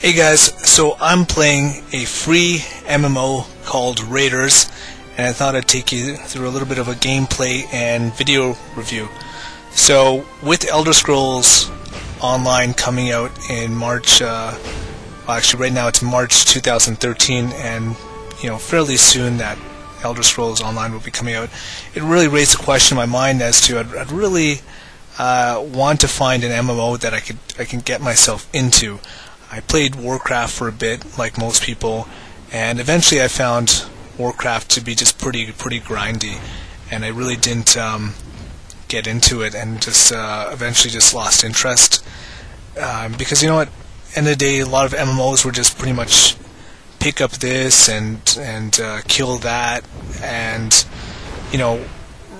Hey guys, so I'm playing a free MMO called Raiderz, and I thought I'd take you through a little bit of a gameplay and video review. So, with Elder Scrolls Online coming out in March, well, actually right now it's March 2013, and fairly soon that Elder Scrolls Online will be coming out, it really raised a question in my mind as to I'd really want to find an MMO that I can get myself into. I played Warcraft for a bit, like most people, and eventually I found Warcraft to be just pretty grindy, and I really didn't get into it, and just eventually just lost interest. Because you know what, end of the day, a lot of MMOs were just pretty much pick up this and kill that, and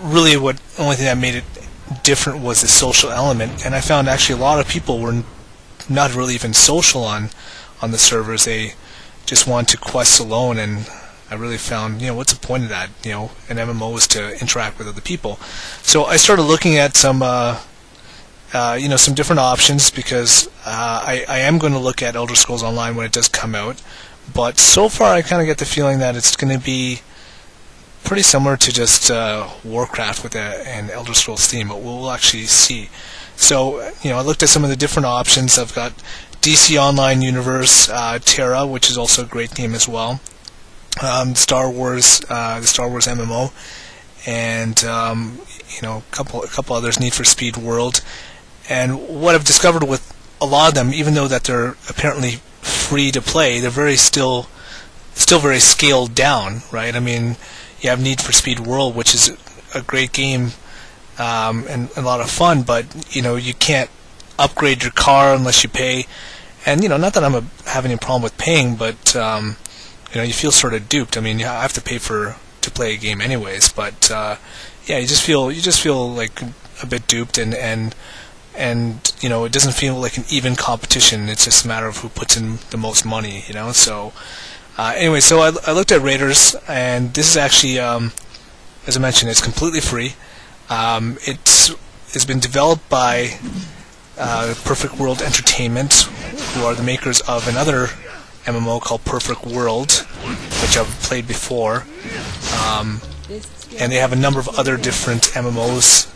really what only thing that made it different was the social element. And I found actually a lot of people were not really even social on the servers. They just want to quest alone, and I really found, what's the point of that? An MMO is to interact with other people. So I started looking at some some different options, because I am going to look at Elder Scrolls Online when it does come out, but so far I kind of get the feeling that it's going to be pretty similar to just Warcraft with an Elder Scrolls theme, but we'll actually see. So, I looked at some of the different options. I've got DC Online Universe, Terra, which is also a great game as well, Star Wars, the Star Wars MMO, and a couple others, Need for Speed World. And what I've discovered with a lot of them, even though that they're apparently free to play, they're still very scaled down, right? I mean, you have Need for Speed World, which is a great game, and a lot of fun, but you can't upgrade your car unless you pay. And not that I'm having any problem with paying, but you feel sort of duped. I mean, you have to pay to play a game anyways, but yeah, you just feel like a bit duped, and it doesn't feel like an even competition. It's just a matter of who puts in the most money, So anyway, so I looked at Raiderz, and this is actually, as I mentioned, it's completely free. It's been developed by Perfect World Entertainment, who are the makers of another MMO called Perfect World, which I've played before, and they have a number of other different MMOs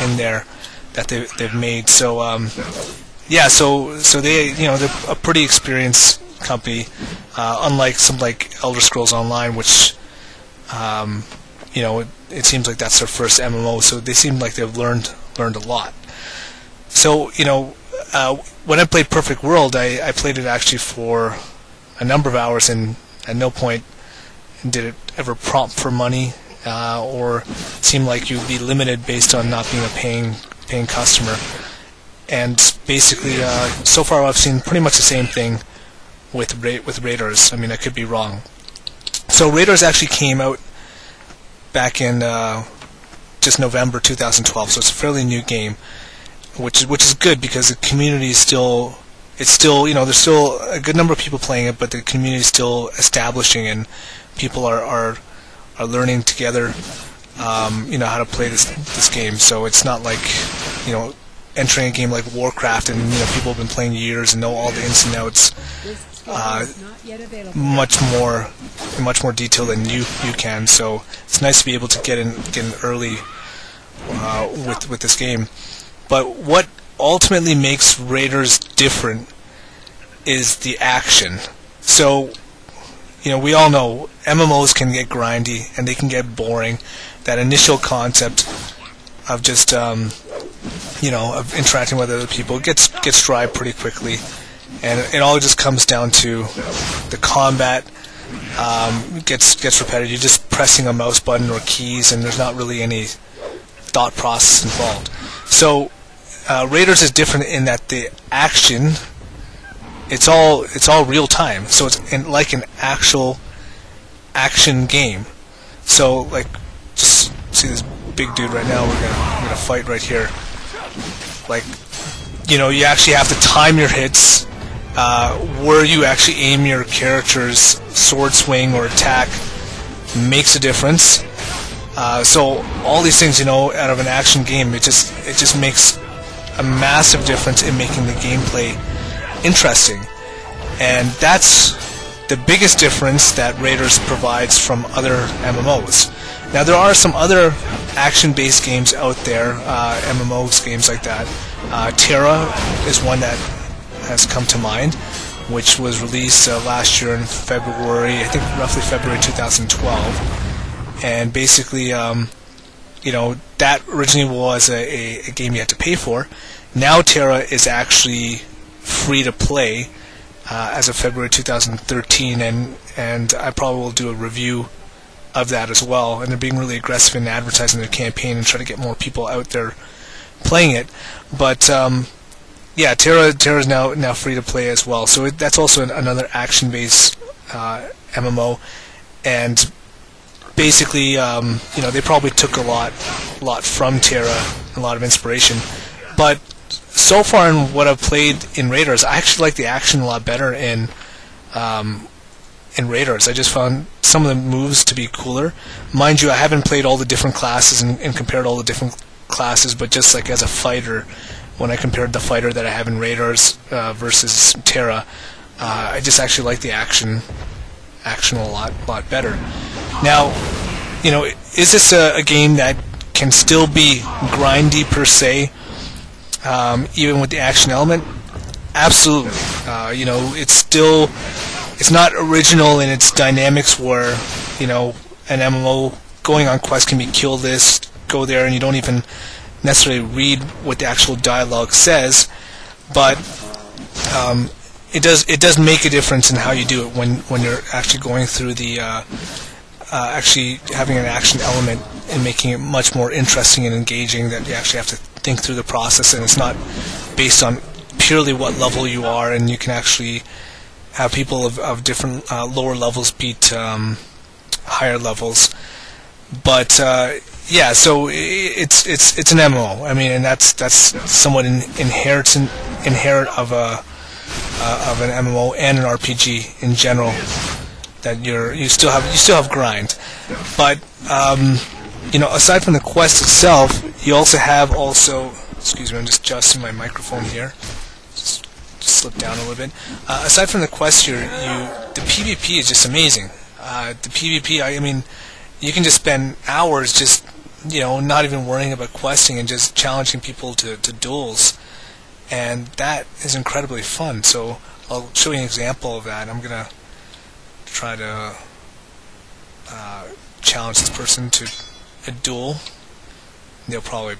in there that they've made. So yeah, so they they're a pretty experienced company, unlike something like Elder Scrolls Online, which it seems like that's their first MMO, so they seem like they've learned a lot. So when I played Perfect World, I played it actually for a number of hours, and at no point did it ever prompt for money, or seem like you'd be limited based on not being a paying customer. And basically, so far I've seen pretty much the same thing with Raiderz. I mean, I could be wrong. So Raiderz actually came out back in just November 2012, so it's a fairly new game, which is good, because the community is still, there's still a good number of people playing it, but the community is still establishing, and people are learning together, how to play this game. So it's not like, entering a game like Warcraft, and people have been playing years and know all the ins and outs in much more detail than you can. So it's nice to be able to get in early with this game. But what ultimately makes Raiderz different is the action. So we all know MMOs can get grindy and they can get boring. That initial concept of just of interacting with other people gets dry pretty quickly, and it all just comes down to the combat. Gets repetitive. You're just pressing a mouse button or keys, and there's not really any thought process involved. So Raiderz is different in that the action, it's all real time. So it's like an actual action game. So like, just see this big dude right now. We're gonna fight right here. Like, you actually have to time your hits. Where you actually aim your character's sword swing or attack makes a difference. So all these things, out of an action game, it just makes a massive difference in making the gameplay interesting. and that's the biggest difference that Raiderz provides from other MMOs. Now there are some other action-based games out there, MMOs, games like that. Terra is one that has come to mind, which was released last year in February, I think roughly February 2012, and basically, you know, that originally was a game you had to pay for. Now Terra is actually free to play as of February 2013, and I probably will do a review of that as well. And they're being really aggressive in advertising their campaign and trying to get more people out there playing it. But yeah, Terra is now free to play as well. So that's also another action-based MMO, and basically, you know, they probably took a lot from Terra, a lot of inspiration. But so far in what I've played in Raiderz, I actually like the action a lot better in Raiderz. I just found some of the moves to be cooler. Mind you, I haven't played all the different classes and compared all the different classes, but just like as a fighter, when I compared the fighter that I have in Raiderz versus Terra, I just actually like the action a lot better. Now, you know, is this a game that can still be grindy per se, even with the action element? Absolutely. You know, it's not original in its dynamics where, you know, an MMO going on quest can be kill this, go there, and you don't even necessarily read what the actual dialogue says, but it does make a difference in how you do it when you're actually going through the actually having an action element and making it much more interesting and engaging, that you actually have to think through the process, and it's not based on purely what level you are, and you can actually have people of different lower levels beat higher levels. But yeah, so it's an MMO. I mean, and that's somewhat inherent of an MMO and an RPG in general, that you still have grind. But you know, aside from the quest itself, you also have excuse me, I'm just adjusting my microphone here. Just slip down a little bit. Aside from the quest here, the PvP is just amazing. The PvP, I mean, you can just spend hours just, you know, not even worrying about questing and just challenging people to duels, and that is incredibly fun. So I'll show you an example of that. I'm gonna try to challenge this person to a duel. They'll probably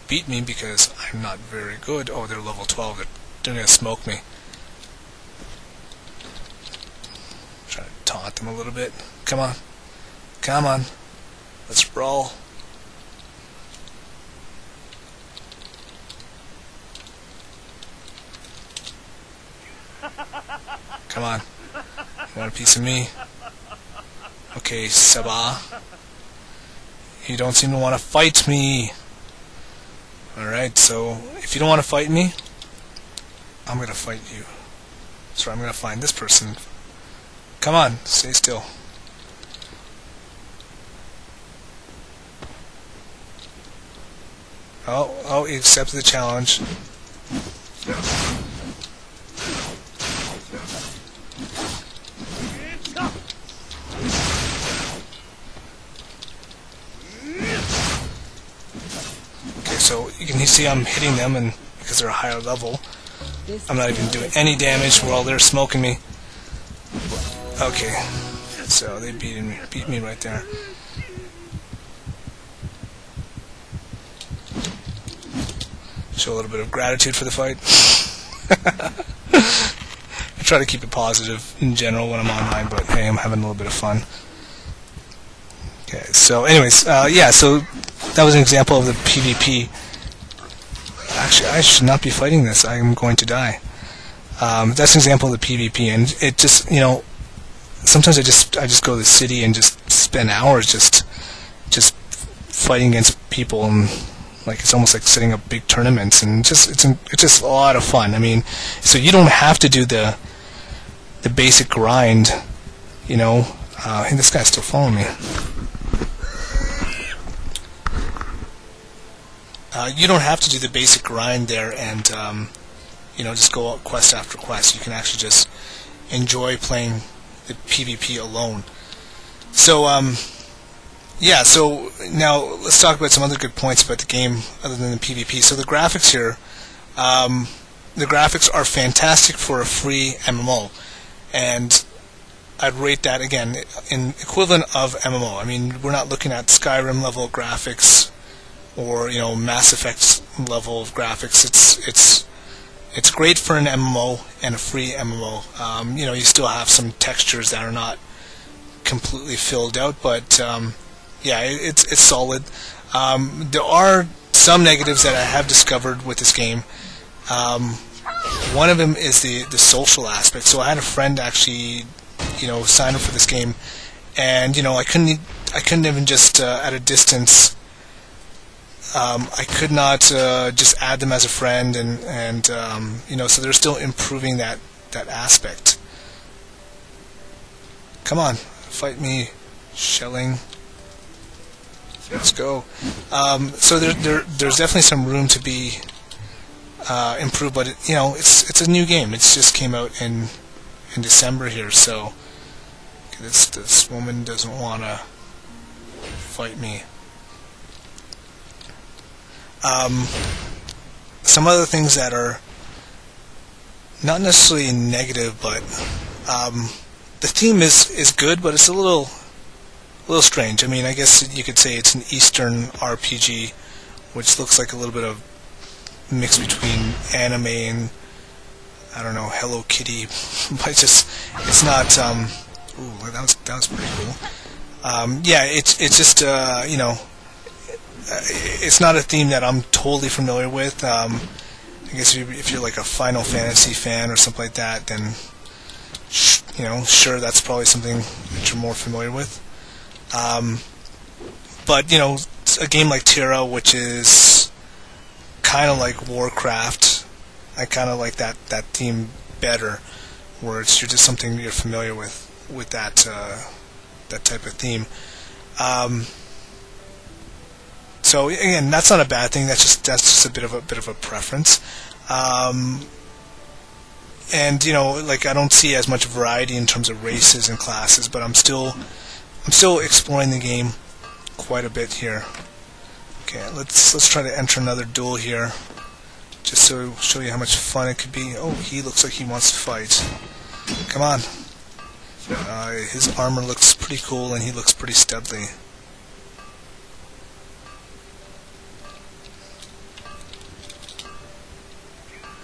beat me because I'm not very good. Oh, they're level 12. They're gonna smoke me. Try to taunt them a little bit. Come on. Come on. Let's brawl. Come on. You want a piece of me? Okay, Sabah. You don't seem to want to fight me. Alright, so if you don't want to fight me, I'm going to fight you. So I'm going to find this person. Come on, stay still. Oh, he accepted the challenge. Okay, so you can see I'm hitting them, and because they're a higher level, I'm not even doing any damage while they're smoking me. Okay, so they beat me right there. Show a little bit of gratitude for the fight. I try to keep it positive in general when I'm online, but hey, I'm having a little bit of fun. Okay, so anyways, yeah, so that was an example of the PvP. Actually, I should not be fighting this. I am going to die. That's an example of the PvP, and it just, you know, sometimes I just go to the city and just spend hours just fighting against people, and like it's almost like setting up big tournaments, and it's just a lot of fun. I mean, so you don't have to do the basic grind, you know. Hey, this guy's still following me. You don't have to do the basic grind there and you know, just go out quest after quest. You can actually just enjoy playing the PvP alone. So yeah, so now let's talk about some other good points about the game other than the PvP. So the graphics here, the graphics are fantastic for a free MMO, and I'd rate that again in equivalent of MMO. I mean, we're not looking at Skyrim level graphics or Mass Effect level of graphics. It's great for an MMO and a free MMO. You still have some textures that are not completely filled out, but yeah, it's solid. There are some negatives that I have discovered with this game. One of them is the social aspect. So I had a friend actually, sign up for this game, and I couldn't even just at a distance. I could not just add them as a friend, and so they're still improving that aspect. Come on, fight me, shelling. Let's go. So there's definitely some room to be improved, but it's a new game. It's just came out in December here, so okay, this woman doesn't want to fight me. Some other things that are not necessarily negative, but the theme is good, but it's a little strange. I mean, I guess you could say it's an Eastern RPG, which looks like a little bit of mix between anime and, I don't know, Hello Kitty, but it's not. Ooh, that was pretty cool. Yeah, it's just it's not a theme that I'm totally familiar with. I guess if you're like a Final Fantasy fan or something like that, then sure, that's probably something that you're more familiar with. But a game like Terra, which is kind of like Warcraft, I kind of like that theme better, where you're just something you're familiar with that type of theme. So again, that's not a bad thing. That's just a bit of a preference. And like I don't see as much variety in terms of races and classes, but I'm still exploring the game quite a bit here. Okay, let's try to enter another duel here, just to show you how much fun it could be. Oh, he looks like he wants to fight. Come on. His armor looks pretty cool, and he looks pretty studly.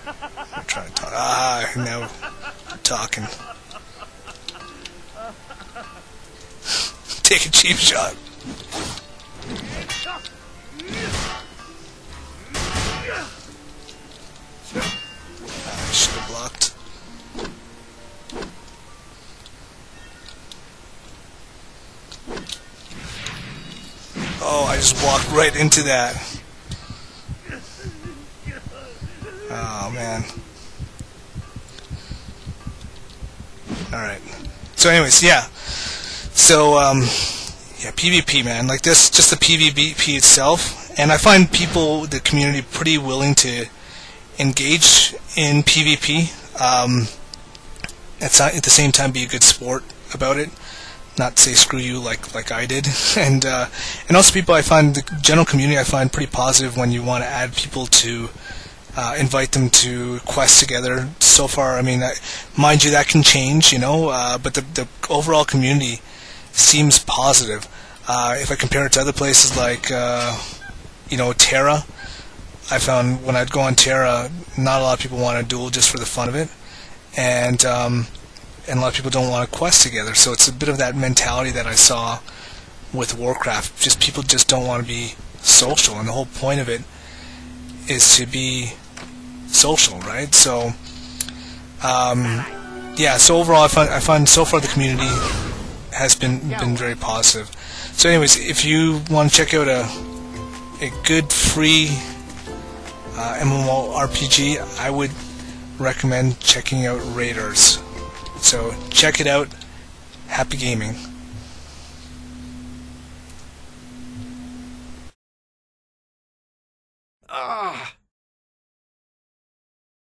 I'm trying to talk. Now we're talking. Take a cheap shot. I should have blocked. Oh, I just walked right into that. Oh, man. Alright. So anyways, yeah. So, yeah, PvP, man. Like this, just the PvP itself. And I find people, the community, pretty willing to engage in PvP. At the same time, be a good sport about it. Not say screw you like I did. And also people, I find, the general community, I find pretty positive when you want to add people to invite them to quests together. So far, I mean, mind you, that can change, but the overall community seems positive. If I compare it to other places like, Terra, I found when I'd go on Terra, not a lot of people want to duel just for the fun of it, and a lot of people don't want to quest together. So it's a bit of that mentality that I saw with Warcraft. Just people just don't want to be social, and the whole point of it is to be social, right? So, yeah. So overall, I find so far the community has been very positive. So, anyways, if you want to check out a good free MMORPG, I would recommend checking out Raiderz. So check it out. Happy gaming. Ah!